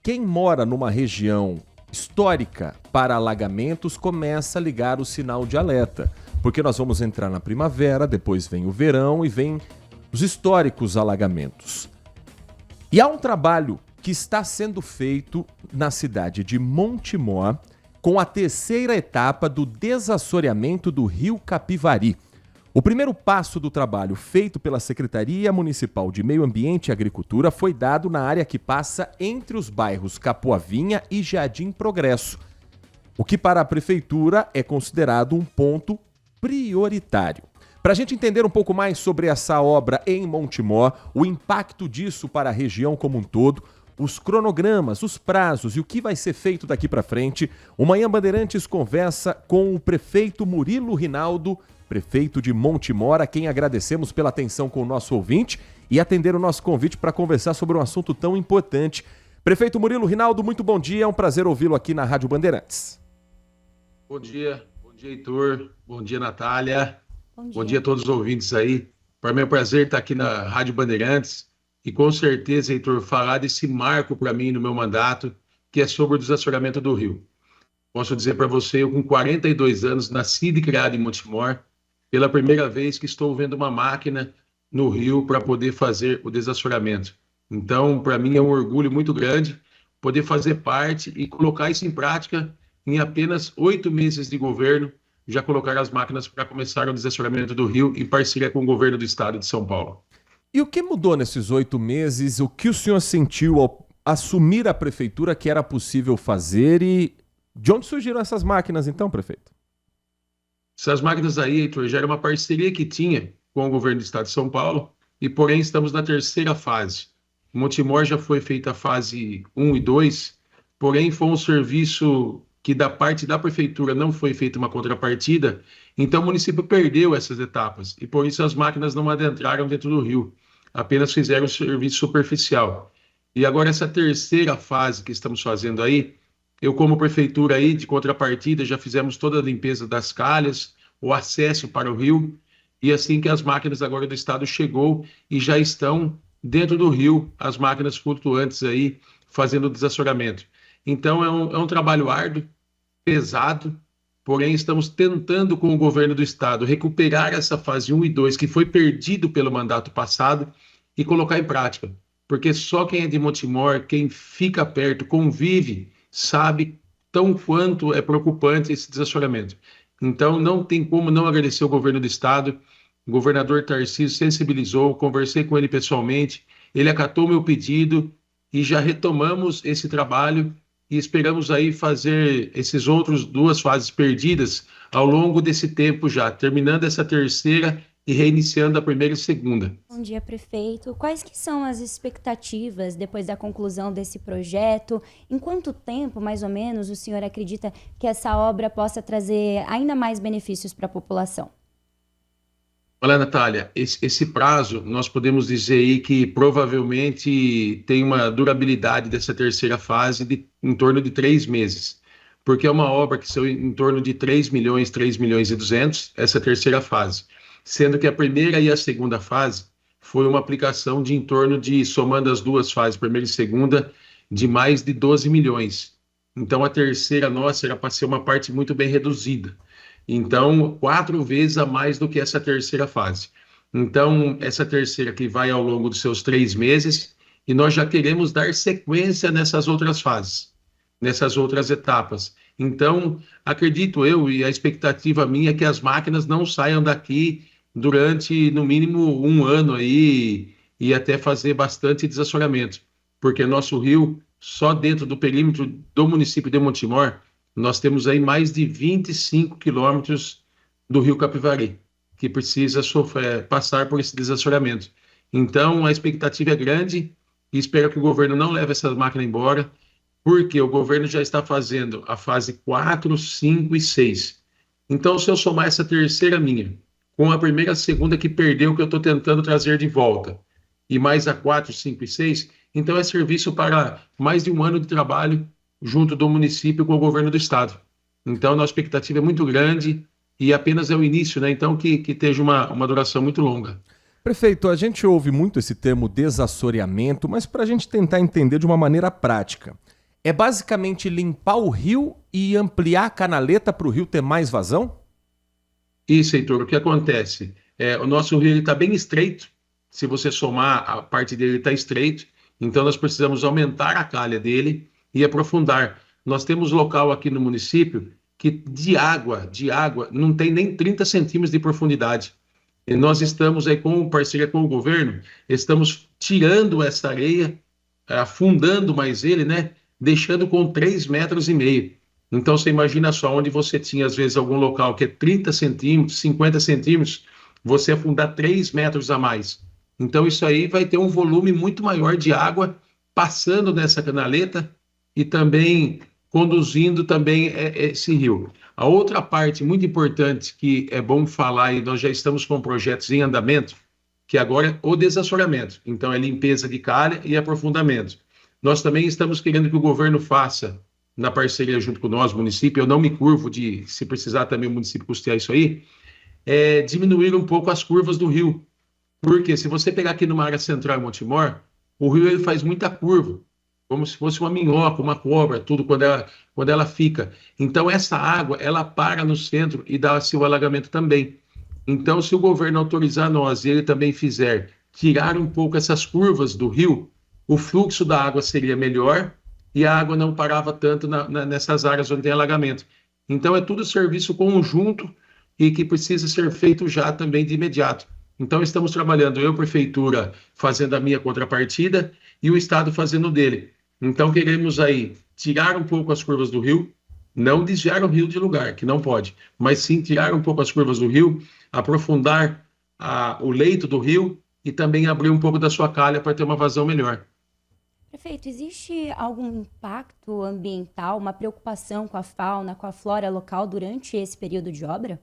quem mora numa região histórica para alagamentos começa a ligar o sinal de alerta, porque nós vamos entrar na primavera, depois vem o verão e vem os históricos alagamentos. E há um trabalho que está sendo feito na cidade de Montemor com a terceira etapa do desassoreamento do Rio Capivari. O primeiro passo do trabalho feito pela Secretaria Municipal de Meio Ambiente e Agricultura foi dado na área que passa entre os bairros Capoavinha e Jardim Progresso, o que para a Prefeitura é considerado um ponto prioritário. Para a gente entender um pouco mais sobre essa obra em Montemor, o impacto disso para a região como um todo, os cronogramas, os prazos e o que vai ser feito daqui para frente, o Manhã Bandeirantes conversa com o prefeito Murilo Rinaldo, prefeito de Montemor, a quem agradecemos pela atenção com o nosso ouvinte e atender o nosso convite para conversar sobre um assunto tão importante. Prefeito Murilo Rinaldo, muito bom dia, é um prazer ouvi-lo aqui na Rádio Bandeirantes. Bom dia, Heitor, bom dia, Natália, bom dia a todos os ouvintes aí. Para mim é um prazer estar aqui na Rádio Bandeirantes e com certeza, Heitor, falar desse marco para mim no meu mandato, que é sobre o desassoreamento do rio. Posso dizer para você, eu com 42 anos, nascido e criado em Montemor, pela primeira vez que estou vendo uma máquina no rio para poder fazer o desassoreamento. Então, para mim é um orgulho muito grande poder fazer parte e colocar isso em prática em apenas 8 meses de governo, já colocar as máquinas para começar o desassoreamento do rio em parceria com o governo do estado de São Paulo. E o que mudou nesses 8 meses? O que o senhor sentiu ao assumir a prefeitura que era possível fazer e de onde surgiram essas máquinas então, prefeito? Essas máquinas aí, Heitor, já era uma parceria que tinha com o governo do estado de São Paulo e, porém, estamos na terceira fase. Em Montemor já foi feita a fase 1 e 2, porém foi um serviço que da parte da prefeitura não foi feita uma contrapartida, então o município perdeu essas etapas e por isso as máquinas não adentraram dentro do rio, apenas fizeram um serviço superficial. E agora essa terceira fase que estamos fazendo aí, eu como prefeitura aí de contrapartida já fizemos toda a limpeza das calhas, o acesso para o rio e assim que as máquinas agora do estado chegou e já estão dentro do rio, as máquinas flutuantes aí fazendo o desassoreamento. Então é um trabalho árduo, pesado, porém estamos tentando com o governo do estado recuperar essa fase 1 e 2 que foi perdido pelo mandato passado e colocar em prática, porque só quem é de Montemor, quem fica perto, convive, sabe tão quanto é preocupante esse desassoreamento. Então não tem como não agradecer ao governo do estado, o governador Tarcísio sensibilizou, conversei com ele pessoalmente, ele acatou meu pedido e já retomamos esse trabalho e esperamos aí fazer esses outros 2 fases perdidas ao longo desse tempo já, terminando essa terceira e reiniciando a primeira e segunda. Bom dia, prefeito. Quais que são as expectativas depois da conclusão desse projeto? Em quanto tempo, mais ou menos, o senhor acredita que essa obra possa trazer ainda mais benefícios para a população? Olha, Natália, esse prazo, nós podemos dizer aí que provavelmente tem uma durabilidade dessa terceira fase em torno de 3 meses, porque é uma obra que são em torno de 3 milhões e 200, essa terceira fase, sendo que a primeira e a segunda fase foi uma aplicação de em torno de, somando as 2 fases, primeira e segunda, de mais de 12 milhões. Então a terceira nossa era para ser uma parte muito bem reduzida. Então, 4 vezes a mais do que essa terceira fase. Então, essa terceira que vai ao longo dos seus 3 meses, e nós já queremos dar sequência nessas outras fases, nessas outras etapas. Então, acredito eu, e a expectativa minha é que as máquinas não saiam daqui durante, no mínimo, 1 ano aí, e até fazer bastante desassoreamento, porque nosso rio, só dentro do perímetro do município de Montemor, nós temos aí mais de 25 quilômetros do rio Capivari, que precisa passar por esse desassoreamento. Então, a expectativa é grande e espero que o governo não leve essas máquinas embora, porque o governo já está fazendo a fase 4, 5 e 6. Então, se eu somar essa terceira minha, com a primeira e a segunda que perdeu, que eu estou tentando trazer de volta, e mais a 4, 5 e 6, então é serviço para mais de 1 ano de trabalho junto do município com o governo do estado. Então, nossa expectativa é muito grande e apenas é o início, né? Então, que esteja uma duração muito longa. Prefeito, a gente ouve muito esse termo desassoreamento, mas para a gente tentar entender de uma maneira prática. é basicamente limpar o rio e ampliar a canaleta para o rio ter mais vazão? Isso, Heitor, o que acontece? O nosso rio está bem estreito, se você somar, a parte dele está estreito, então nós precisamos aumentar a calha dele e aprofundar. Nós temos local aqui no município que de água, não tem nem 30 centímetros de profundidade. E nós estamos aí com parceria com o governo, estamos tirando essa areia, afundando mais ele, né? Deixando com 3,5 metros. Então você imagina só, onde você tinha às vezes algum local que é 30 centímetros, 50 centímetros, você afundar 3 metros a mais. Então isso aí vai ter um volume muito maior de água passando nessa canaleta e também conduzindo também esse rio. A outra parte muito importante que é bom falar, e nós já estamos com projetos em andamento, que agora é o desassoreamento. Então é limpeza de calha e aprofundamento. Nós também estamos querendo que o governo faça, na parceria junto com nós, município, eu não me curvo de, se precisar também o município custear isso aí, diminuir um pouco as curvas do rio. Porque se você pegar aqui numa área central em Montemor, o rio ele faz muita curva, como se fosse uma minhoca, uma cobra, tudo quando ela fica. Então essa água, ela para no centro e dá assim, o alagamento também. Então se o governo autorizar nós e ele também fizer tirar um pouco essas curvas do rio, o fluxo da água seria melhor e a água não parava tanto nessas áreas onde tem alagamento. Então é tudo serviço conjunto e que precisa ser feito já também de imediato. Então estamos trabalhando, eu, prefeitura, fazendo a minha contrapartida e o Estado fazendo o dele. Então queremos aí tirar um pouco as curvas do rio, não desviar o rio de lugar, que não pode, mas sim tirar um pouco as curvas do rio, aprofundar o leito do rio e também abrir um pouco da sua calha para ter uma vazão melhor. Prefeito, existe algum impacto ambiental, uma preocupação com a fauna, com a flora local durante esse período de obra?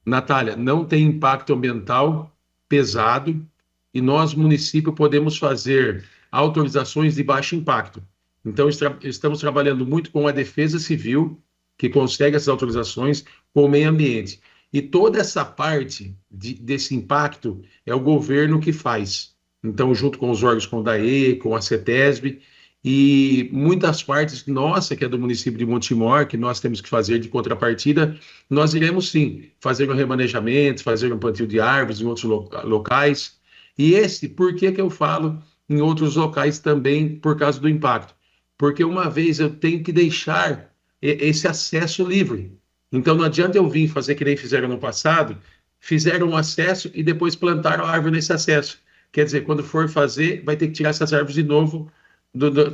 Natália, não tem impacto ambiental pesado e nós, município, podemos fazer autorizações de baixo impacto. Então, estamos trabalhando muito com a Defesa Civil, que consegue essas autorizações, com o meio ambiente. E toda essa parte desse impacto é o governo que faz. Então, junto com os órgãos, com o DAE, com a CETESB, e muitas partes nossa, que é do município de Montemor, que nós temos que fazer de contrapartida, nós iremos sim fazer um remanejamento, fazer um plantio de árvores em outros locais. E por que eu falo em outros locais também por causa do impacto? Porque uma vez eu tenho que deixar esse acesso livre. Então não adianta eu vir fazer que nem fizeram no passado, fizeram um acesso e depois plantaram a árvore nesse acesso. Quer dizer, quando for fazer, vai ter que tirar essas árvores de novo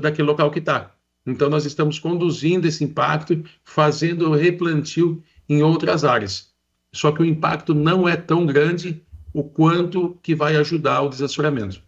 daquele local que está. Então, nós estamos conduzindo esse impacto, fazendo o replantio em outras áreas. Só que o impacto não é tão grande o quanto que vai ajudar o desassoreamento.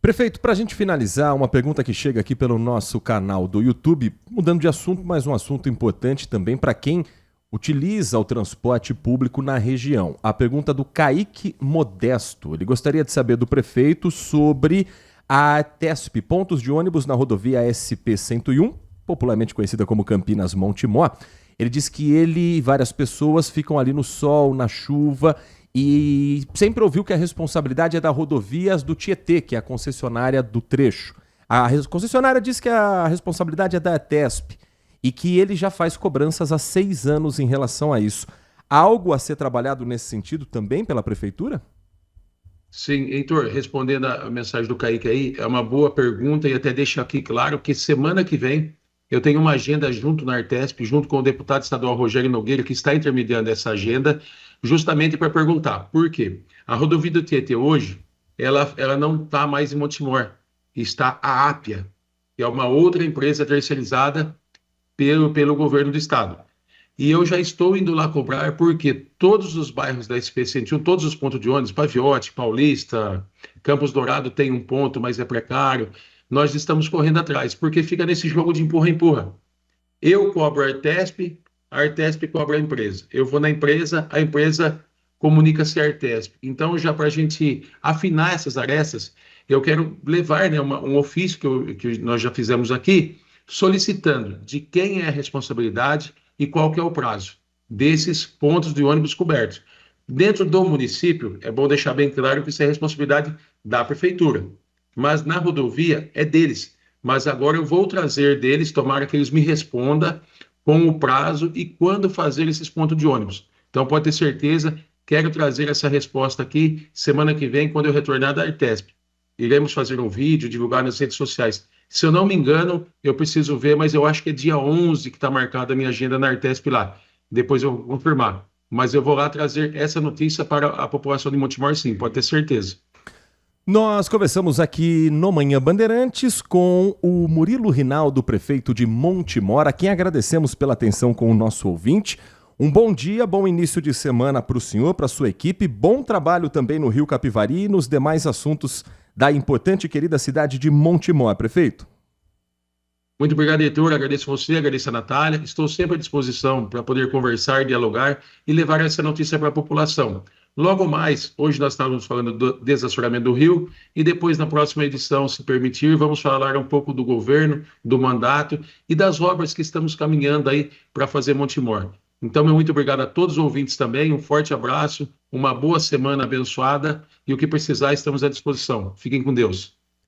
Prefeito, para a gente finalizar, uma pergunta que chega aqui pelo nosso canal do YouTube, mudando de assunto, mas um assunto importante também para quem utiliza o transporte público na região. A pergunta do Kaique Modesto. Ele gostaria de saber do prefeito sobre a TESP, pontos de ônibus na rodovia SP-101, popularmente conhecida como Campinas Montemor. Ele diz que ele e várias pessoas ficam ali no sol, na chuva, e sempre ouviu que a responsabilidade é da Rodovias do Tietê, que é a concessionária do trecho. A concessionária diz que a responsabilidade é da TESP e que ele já faz cobranças há 6 anos em relação a isso. Há algo a ser trabalhado nesse sentido também pela prefeitura? Sim, Heitor, respondendo a mensagem do Kaique aí, é uma boa pergunta e até deixo aqui claro que semana que vem eu tenho uma agenda junto na Artesp, junto com o deputado estadual Rogério Nogueira, que está intermediando essa agenda, justamente para perguntar por quê. A rodovia do Tietê hoje, ela não está mais em Montemor, está a Ápia, que é uma outra empresa terceirizada pelo governo do estado. E eu já estou indo lá cobrar porque todos os bairros da SP-101, todos os pontos de ônibus, Paviote, Paulista, Campos Dourado tem um ponto, mas é precário. Nós estamos correndo atrás, porque fica nesse jogo de empurra-empurra. Eu cobro a Artesp cobra a empresa. Eu vou na empresa, a empresa comunica-se à Artesp. Então, já para a gente afinar essas arestas, eu quero levar, né, um ofício que nós já fizemos aqui, solicitando de quem é a responsabilidade e qual que é o prazo desses pontos de ônibus cobertos. Dentro do município, é bom deixar bem claro que isso é responsabilidade da prefeitura, mas na rodovia é deles. mas agora eu vou trazer deles, tomara que eles me respondam com o prazo e quando fazer esses pontos de ônibus. Então pode ter certeza, quero trazer essa resposta aqui semana que vem, quando eu retornar da Artesp. Iremos fazer um vídeo, divulgar nas redes sociais. Se eu não me engano, eu preciso ver, mas eu acho que é dia 11 que está marcada a minha agenda na Artesp lá. Depois eu vou confirmar. Mas eu vou lá trazer essa notícia para a população de Montemor, sim, pode ter certeza. Nós conversamos aqui no Manhã Bandeirantes com o Murilo Rinaldo, prefeito de Montemor, a quem agradecemos pela atenção com o nosso ouvinte. Um bom dia, bom início de semana para o senhor, para a sua equipe, bom trabalho também no Rio Capivari e nos demais assuntos da importante e querida cidade de Montemor, prefeito. Muito obrigado, Heitor. Agradeço você, agradeço a Natália. Estou sempre à disposição para poder conversar, dialogar e levar essa notícia para a população. Logo mais, hoje nós estávamos falando do desassoreamento do rio e depois, na próxima edição, se permitir, vamos falar um pouco do governo, do mandato e das obras que estamos caminhando aí para fazer Montemor. Então, meu muito obrigado a todos os ouvintes também, um forte abraço, uma boa semana abençoada e o que precisar, estamos à disposição. Fiquem com Deus.